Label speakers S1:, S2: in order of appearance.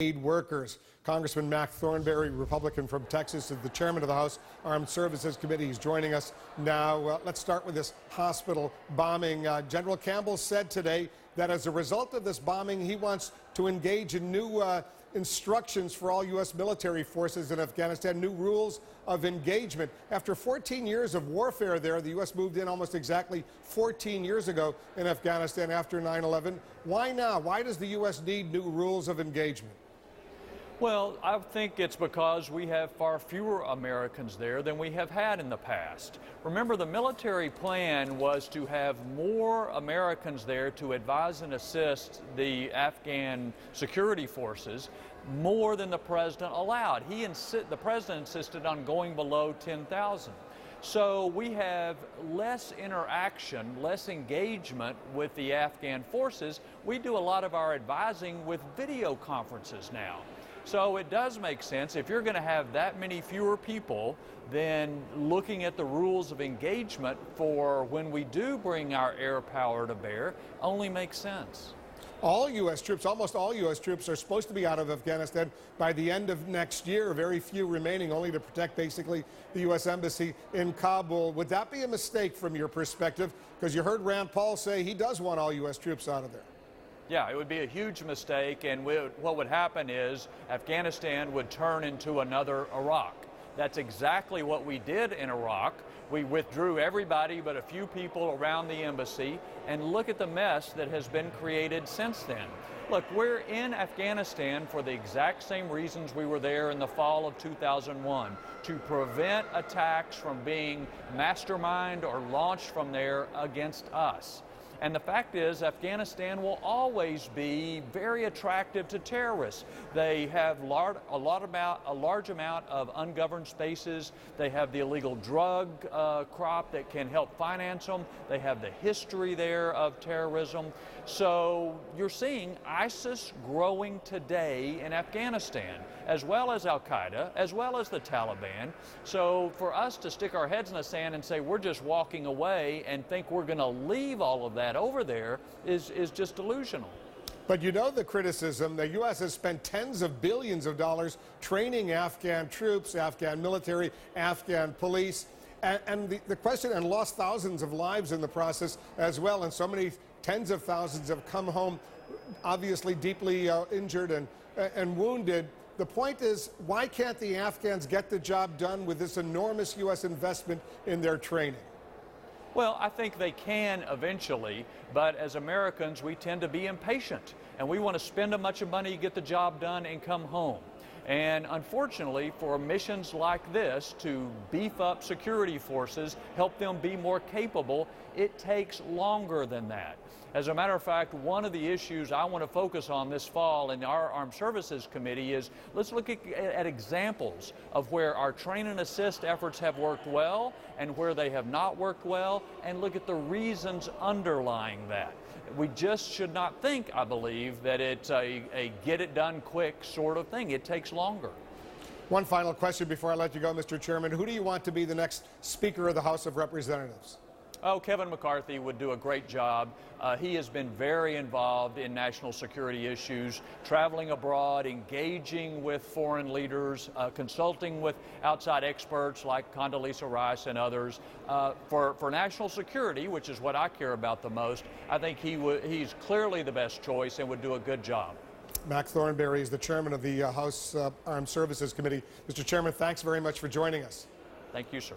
S1: aid workers. Congressman Mac Thronberr, Republican from Texas, is the chairman of the House Armed Services Committee. He's joining us now. Let's start with this hospital bombing. General Campbell said today that as a result of this bombing, he wants to engage in new instructions for all U.S. military forces in Afghanistan, new rules of engagement. After 14 years of warfare there, the U.S. moved in almost exactly 14 years ago in Afghanistan after 9/11. Why now? Why does the U.S. need new rules of engagement?
S2: Well, I think it's because we have far fewer Americans there than we have had in the past. Remember, the military plan was to have more Americans there to advise and assist the Afghan security forces more than the president allowed. The president insisted on going below 10,000. So we have less interaction, less engagement with the Afghan forces. We do a lot of our advising with video conferences now. So it does make sense, if you're going to have that many fewer people, then looking at the rules of engagement for when we do bring our air power to bear only makes sense.
S1: All U.S. troops, almost all U.S. troops, are supposed to be out of Afghanistan by the end of next year. Very few remaining, only to protect basically the U.S. Embassy in Kabul. Would that be a mistake from your perspective? Because you heard Rand Paul say he does want all U.S. troops out of there.
S2: Yeah, it would be a huge mistake, and what would happen is Afghanistan would turn into another Iraq. That's exactly what we did in Iraq. We withdrew everybody but a few people around the embassy, and look at the mess that has been created since then. Look, we're in Afghanistan for the exact same reasons we were there in the fall of 2001, to prevent attacks from being masterminded or launched from there against us. And the fact is, Afghanistan will always be very attractive to terrorists. They have a large amount of ungoverned spaces. They have the illegal drug crop that can help finance them. They have the history there of terrorism. So you're seeing ISIS growing today in Afghanistan, as well as Al-Qaeda, as well as the Taliban. So for us to stick our heads in the sand and say we're just walking away and think we're going to leave all of that over there is just delusional.
S1: But you know the criticism. The U.S. has spent tens of billions of dollars training Afghan troops, Afghan military, Afghan police, and the question, and lost thousands of lives in the process as well. And so many tens of thousands have come home, obviously deeply injured and wounded. The point is, why can't the Afghans get the job done with this enormous U.S. investment in their training?
S2: Well, I think they can eventually, but as Americans, we tend to be impatient, and we want to spend a bunch of money, get the job done, and come home. And unfortunately, for missions like this, to beef up security forces, help them be more capable, it takes longer than that. As a matter of fact, one of the issues I want to focus on this fall in our Armed Services Committee is let's look at examples of where our train and assist efforts have worked well and where they have not worked well, and look at the reasons underlying that. We just should not think, I believe, that it's a get-it-done-quick sort of thing. It takes longer.
S1: One final question before I let you go, Mr. Chairman. Who do you want to be the next Speaker of the House of Representatives?
S2: Oh, Kevin McCarthy would do a great job. He has been very involved in national security issues, traveling abroad, engaging with foreign leaders, consulting with outside experts like Condoleezza Rice and others. For national security, which is what I care about the most, I think he's clearly the best choice and would do a good job.
S1: Mac Thronberr is the chairman of the House Armed Services Committee. Mr. Chairman, thanks very much for joining us.
S2: Thank you, sir.